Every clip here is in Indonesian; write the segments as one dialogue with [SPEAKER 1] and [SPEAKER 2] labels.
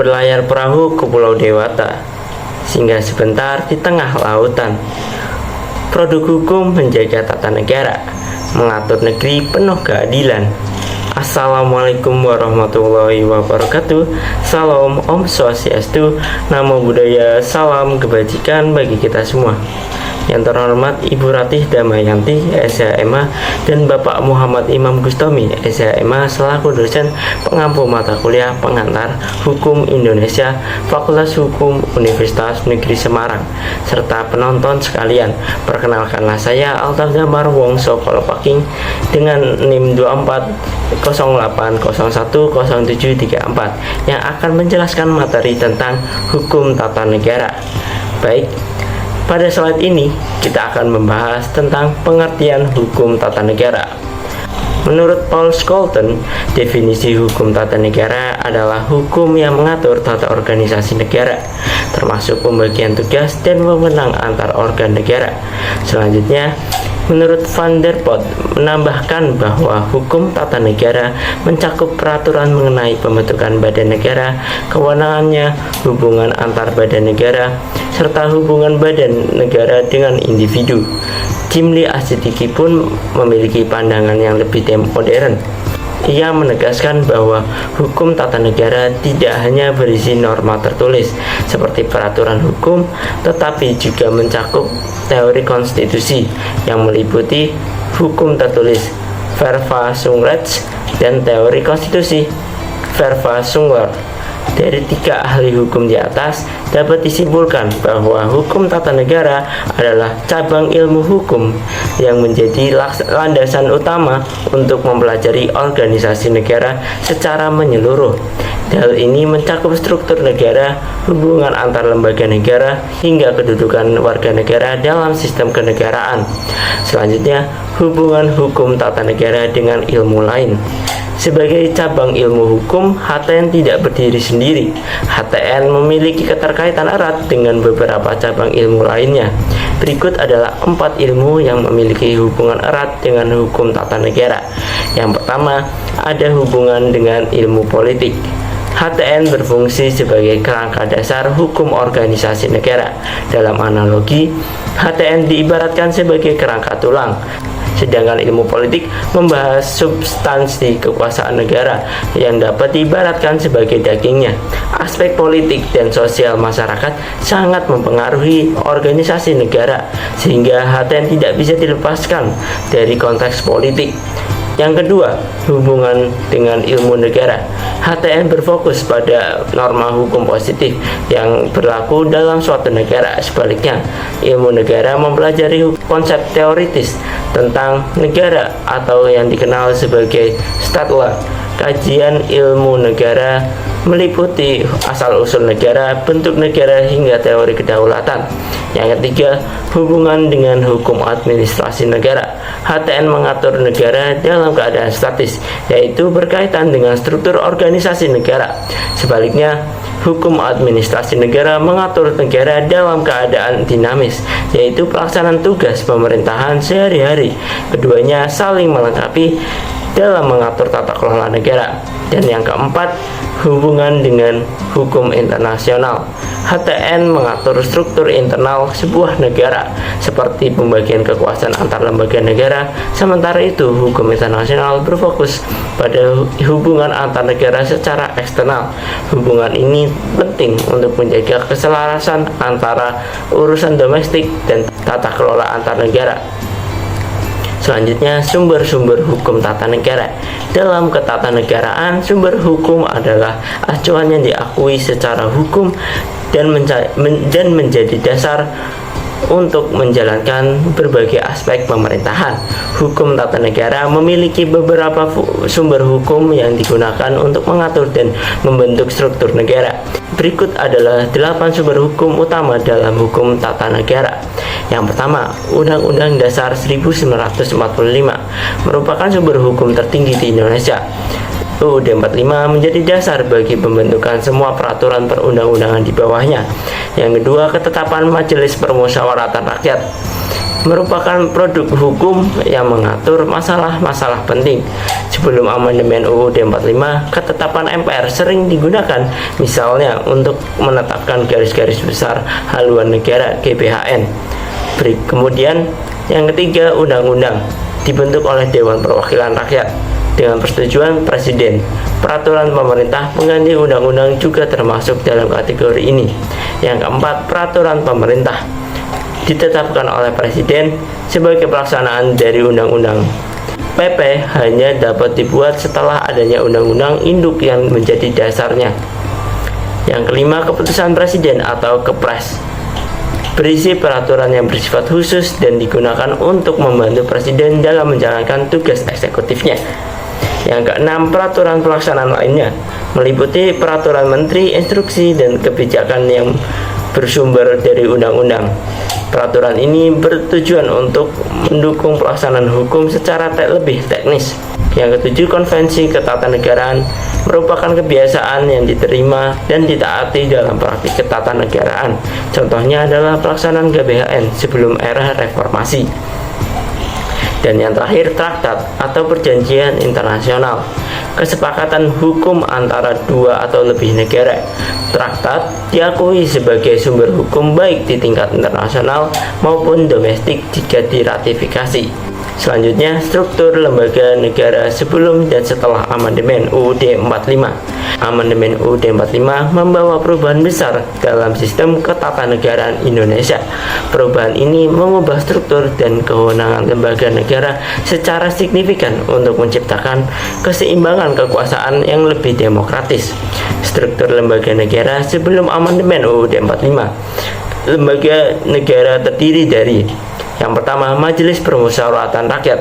[SPEAKER 1] berlayar perahu ke Pulau Dewata, singgah sebentar di tengah lautan. Produk hukum menjaga tata negara, mengatur negeri penuh keadilan. Assalamualaikum warahmatullahi wabarakatuh. Salam Om Swastiastu, Namo Buddhaya, salam kebajikan bagi kita semua. Yang terhormat Ibu Ratih Damayanti, SHMA, dan Bapak Muhammad Imam Gustomi, SHMA, selaku dosen pengampu mata kuliah pengantar Hukum Indonesia, Fakultas Hukum Universitas Negeri Semarang, serta penonton sekalian. Perkenalkanlah saya Altaf Damar Wongso Kolopaking dengan NIM 2408010734 yang akan menjelaskan materi tentang hukum tata negara. Baik, pada slide ini kita akan membahas tentang pengertian hukum tata negara. Menurut Paul Scholten, definisi hukum tata negara adalah hukum yang mengatur tata organisasi negara, termasuk pembagian tugas dan wewenang antar organ negara. Selanjutnya, menurut Van der Pot menambahkan bahwa hukum tata negara mencakup peraturan mengenai pembentukan badan negara, kewenangannya, hubungan antar badan negara, serta hubungan badan negara dengan individu. Jimli Asidiki pun memiliki pandangan yang lebih modern. Ia menegaskan bahwa hukum tata negara tidak hanya berisi norma tertulis seperti peraturan hukum, tetapi juga mencakup teori konstitusi yang meliputi hukum tertulis Verfassungsrecht dan teori konstitusi Verfassungslehr. Dari tiga ahli hukum di atas dapat disimpulkan bahwa hukum tata negara adalah cabang ilmu hukum yang menjadi landasan utama untuk mempelajari organisasi negara secara menyeluruh. Hal ini mencakup struktur negara, hubungan antar lembaga negara, hingga kedudukan warga negara dalam sistem kenegaraan. Selanjutnya, hubungan hukum tata negara dengan ilmu lain. Sebagai cabang ilmu hukum, HTN tidak berdiri sendiri. HTN memiliki keterkaitan erat dengan beberapa cabang ilmu lainnya. Berikut adalah 4 ilmu yang memiliki hubungan erat dengan hukum tata negara. Yang pertama, ada hubungan dengan ilmu politik. HTN berfungsi sebagai kerangka dasar hukum organisasi negara. Dalam analogi, HTN diibaratkan sebagai kerangka tulang, sedangkan ilmu politik membahas substansi kekuasaan negara yang dapat diibaratkan sebagai dagingnya. Aspek politik dan sosial masyarakat sangat mempengaruhi organisasi negara, sehingga HTN tidak bisa dilepaskan dari konteks politik. Yang kedua, hubungan dengan ilmu negara. HTN berfokus pada norma hukum positif yang berlaku dalam suatu negara. Sebaliknya, ilmu negara mempelajari konsep teoritis tentang negara atau yang dikenal sebagai state law. Kajian ilmu negara meliputi asal-usul negara, bentuk negara, hingga teori kedaulatan. Yang ketiga, hubungan dengan hukum administrasi negara. HTN mengatur negara dalam keadaan statis, yaitu berkaitan dengan struktur organisasi negara. Sebaliknya, hukum administrasi negara mengatur negara dalam keadaan dinamis, yaitu pelaksanaan tugas pemerintahan sehari-hari. Keduanya saling melengkapi dalam mengatur tata kelola negara. Dan yang keempat, hubungan dengan hukum internasional. HTN mengatur struktur internal sebuah negara seperti pembagian kekuasaan antar lembaga negara. Sementara itu, hukum internasional berfokus pada hubungan antar negara secara eksternal. Hubungan ini penting untuk menjaga keselarasan antara urusan domestik dan tata kelola antar negara. Selanjutnya, sumber-sumber hukum tata negara. Dalam ketatanegaraan, sumber hukum adalah acuan yang diakui secara hukum dan menjadi dasar untuk menjalankan berbagai aspek pemerintahan. Hukum tata negara memiliki beberapa sumber hukum yang digunakan untuk mengatur dan membentuk struktur negara. Berikut adalah 8 sumber hukum utama dalam hukum tata negara. Yang pertama, Undang-Undang Dasar 1945 merupakan sumber hukum tertinggi di Indonesia. UUD 45 menjadi dasar bagi pembentukan semua peraturan perundang-undangan di bawahnya. Yang kedua, ketetapan Majelis Permusyawaratan Rakyat merupakan produk hukum yang mengatur masalah-masalah penting Sebelum amandemen UUD 45, ketetapan MPR sering digunakan, misalnya untuk menetapkan garis-garis besar haluan negara GBHN. Kemudian yang ketiga, undang-undang dibentuk oleh Dewan Perwakilan Rakyat dengan persetujuan Presiden. Peraturan pemerintah pengganti undang-undang juga termasuk dalam kategori ini. Yang keempat, peraturan pemerintah ditetapkan oleh Presiden sebagai pelaksanaan dari undang-undang. PP hanya dapat dibuat setelah adanya undang-undang induk yang menjadi dasarnya. Yang kelima, keputusan Presiden atau Kepres berisi peraturan yang bersifat khusus dan digunakan untuk membantu Presiden dalam menjalankan tugas eksekutifnya. Yang keenam, peraturan pelaksanaan lainnya meliputi peraturan menteri, instruksi, dan kebijakan yang bersumber dari undang-undang. Peraturan ini bertujuan untuk mendukung pelaksanaan hukum secara lebih teknis. Yang ketujuh, konvensi ketatanegaraan merupakan kebiasaan yang diterima dan ditaati dalam praktik ketatanegaraan. Contohnya adalah pelaksanaan GBHN sebelum era reformasi. Dan yang terakhir, traktat atau perjanjian internasional, kesepakatan hukum antara dua atau lebih negara. Traktat diakui sebagai sumber hukum baik di tingkat internasional maupun domestik jika diratifikasi. Selanjutnya, struktur lembaga negara sebelum dan setelah amandemen UUD 45. Amandemen UUD 45 membawa perubahan besar dalam sistem ketatanegaraan Indonesia. Perubahan ini mengubah struktur dan kewenangan lembaga negara secara signifikan untuk menciptakan keseimbangan kekuasaan yang lebih demokratis. Struktur lembaga negara sebelum amandemen UUD 45. Lembaga negara terdiri dari: yang pertama, Majelis Permusyawaratan Rakyat.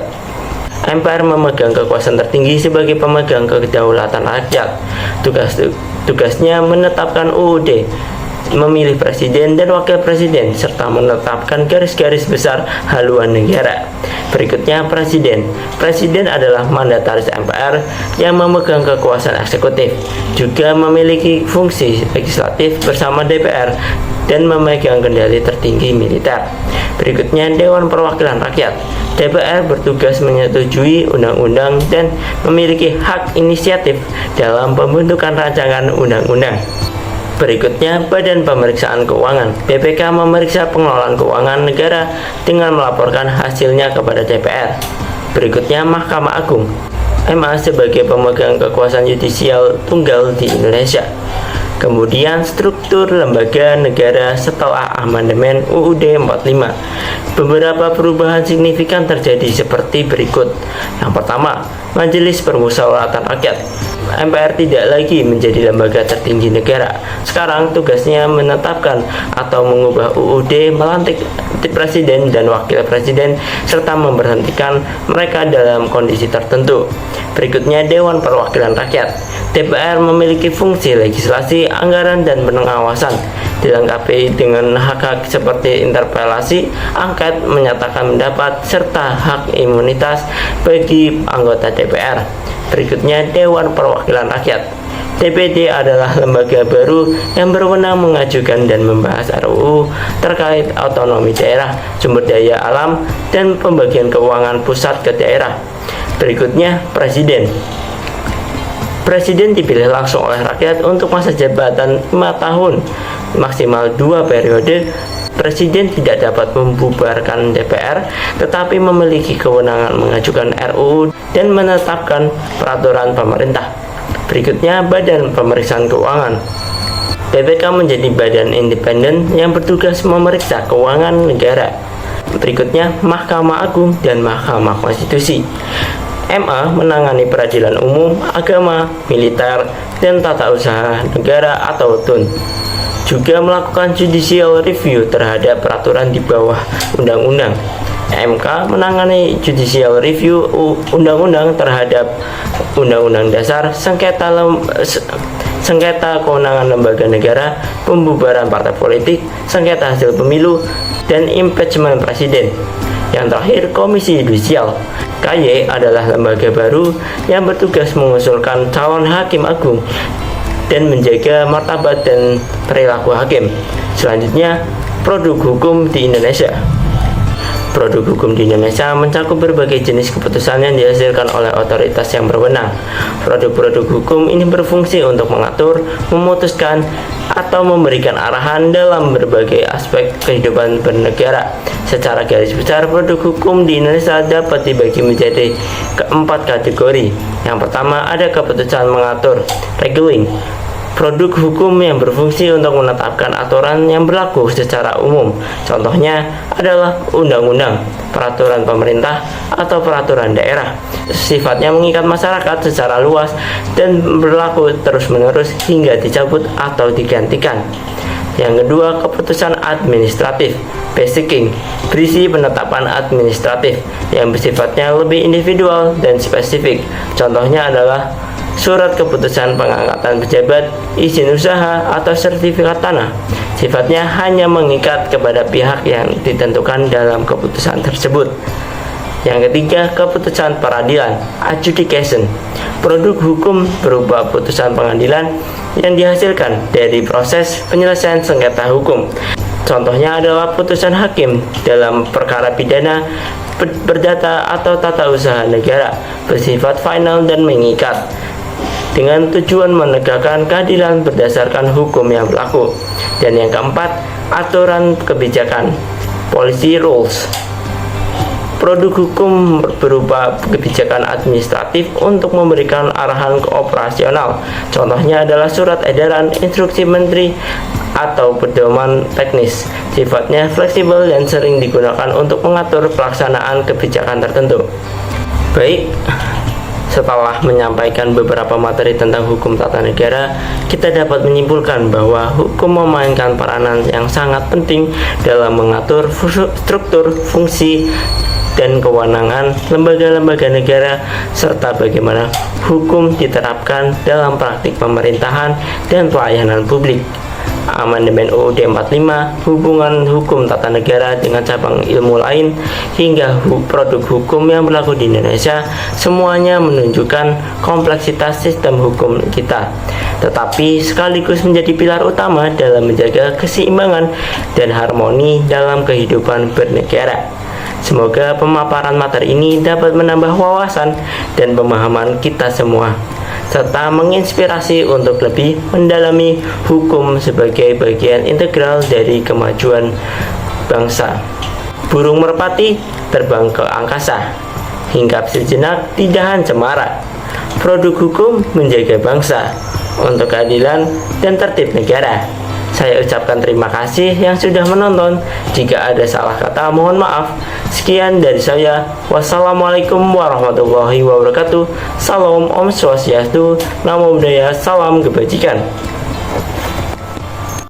[SPEAKER 1] MPR memegang kekuasaan tertinggi sebagai pemegang kedaulatan rakyat. Tugasnya menetapkan UUD, memilih presiden dan wakil presiden, serta menetapkan garis-garis besar haluan negara. Berikutnya, Presiden. Presiden adalah mandataris MPR yang memegang kekuasaan eksekutif, juga memiliki fungsi legislatif bersama DPR dan memegang kendali tertinggi militer. Berikutnya, Dewan Perwakilan Rakyat. DPR bertugas menyetujui undang-undang dan memiliki hak inisiatif dalam pembentukan rancangan undang-undang. Berikutnya, Badan Pemeriksaan Keuangan. BPK memeriksa pengelolaan keuangan negara dengan melaporkan hasilnya kepada DPR. Berikutnya, Mahkamah Agung. MA sebagai pemegang kekuasaan yudisial tunggal di Indonesia. Kemudian, struktur lembaga negara setelah amandemen UUD 45. Beberapa perubahan signifikan terjadi seperti berikut. Yang pertama, Majelis Permusyawaratan Rakyat. MPR tidak lagi menjadi lembaga tertinggi negara. Sekarang tugasnya menetapkan atau mengubah UUD, melantik presiden dan wakil presiden, serta memberhentikan mereka dalam kondisi tertentu. Berikutnya, Dewan Perwakilan Rakyat. DPR memiliki fungsi legislasi, anggaran, dan pengawasan, dilengkapi dengan hak-hak seperti interpelasi, angket, menyatakan pendapat, serta hak imunitas bagi anggota DPR. Berikutnya, Dewan Perwakilan Rakyat. DPD adalah lembaga baru yang berwenang mengajukan dan membahas RUU terkait otonomi daerah, sumber daya alam, dan pembagian keuangan pusat ke daerah. Berikutnya, Presiden. Presiden dipilih langsung oleh rakyat untuk masa jabatan 5 tahun, maksimal 2 periode. Presiden tidak dapat membubarkan DPR, tetapi memiliki kewenangan mengajukan RUU dan menetapkan peraturan pemerintah. Berikutnya, Badan Pemeriksaan Keuangan. BPK menjadi badan independen yang bertugas memeriksa keuangan negara. Berikutnya, Mahkamah Agung dan Mahkamah Konstitusi. MA menangani peradilan umum, agama, militer, dan tata usaha negara atau TUN. Juga melakukan judicial review terhadap peraturan di bawah undang-undang. MK menangani judicial review undang-undang terhadap undang-undang dasar, sengketa kewenangan lembaga negara, pembubaran partai politik, sengketa hasil pemilu, dan impeachment presiden. Yang terakhir, Komisi Yudisial. KY adalah lembaga baru yang bertugas mengusulkan calon hakim agung dan menjaga martabat dan perilaku hakim. Selanjutnya, produk hukum di Indonesia. Produk hukum di Indonesia mencakup berbagai jenis keputusan yang dihasilkan oleh otoritas yang berwenang. Produk-produk hukum ini berfungsi untuk mengatur, memutuskan, atau memberikan arahan dalam berbagai aspek kehidupan bernegara. Secara garis besar, produk hukum di Indonesia dapat dibagi menjadi keempat kategori. Yang pertama, ada keputusan mengatur, regulating. Produk hukum yang berfungsi untuk menetapkan aturan yang berlaku secara umum. Contohnya adalah undang-undang, peraturan pemerintah, atau peraturan daerah. Sifatnya mengikat masyarakat secara luas dan berlaku terus-menerus hingga dicabut atau digantikan. Yang kedua, keputusan administratif, basicing, berisi penetapan administratif yang bersifatnya lebih individual dan spesifik. Contohnya adalah surat keputusan pengangkatan pejabat, izin usaha, atau sertifikat tanah. Sifatnya hanya mengikat kepada pihak yang ditentukan dalam keputusan tersebut. Yang ketiga, keputusan peradilan, adjudication. Produk hukum berupa putusan pengadilan yang dihasilkan dari proses penyelesaian sengketa hukum. Contohnya adalah putusan hakim dalam perkara pidana, perdata, atau tata usaha negara, bersifat final dan mengikat, dengan tujuan menegakkan keadilan berdasarkan hukum yang berlaku. Dan yang keempat, aturan kebijakan, policy rules. Produk hukum berupa kebijakan administratif untuk memberikan arahan operasional. Contohnya adalah surat edaran, instruksi menteri, atau pedoman teknis. Sifatnya fleksibel dan sering digunakan untuk mengatur pelaksanaan kebijakan tertentu. Baik, setelah menyampaikan beberapa materi tentang hukum tata negara, kita dapat menyimpulkan bahwa hukum memainkan peranan yang sangat penting dalam mengatur struktur, fungsi, dan kewenangan lembaga-lembaga negara, serta bagaimana hukum diterapkan dalam praktik pemerintahan dan pelayanan publik. Amandemen UUD 45, hubungan hukum tata negara dengan cabang ilmu lain, hingga produk hukum yang berlaku di Indonesia, semuanya menunjukkan kompleksitas sistem hukum kita, tetapi sekaligus menjadi pilar utama dalam menjaga keseimbangan dan harmoni dalam kehidupan bernegara. Semoga pemaparan materi ini dapat menambah wawasan dan pemahaman kita semua, serta menginspirasi untuk lebih mendalami hukum sebagai bagian integral dari kemajuan bangsa. Burung merpati terbang ke angkasa, hinggap sejenak di dahan cemara. Produk hukum menjaga bangsa untuk keadilan dan tertib negara. Saya ucapkan terima kasih yang sudah menonton. Jika ada salah kata, mohon maaf. Sekian dari saya. Wassalamualaikum warahmatullahi wabarakatuh. Salam Om Swastiastu, Namo Buddhaya, salam kebajikan.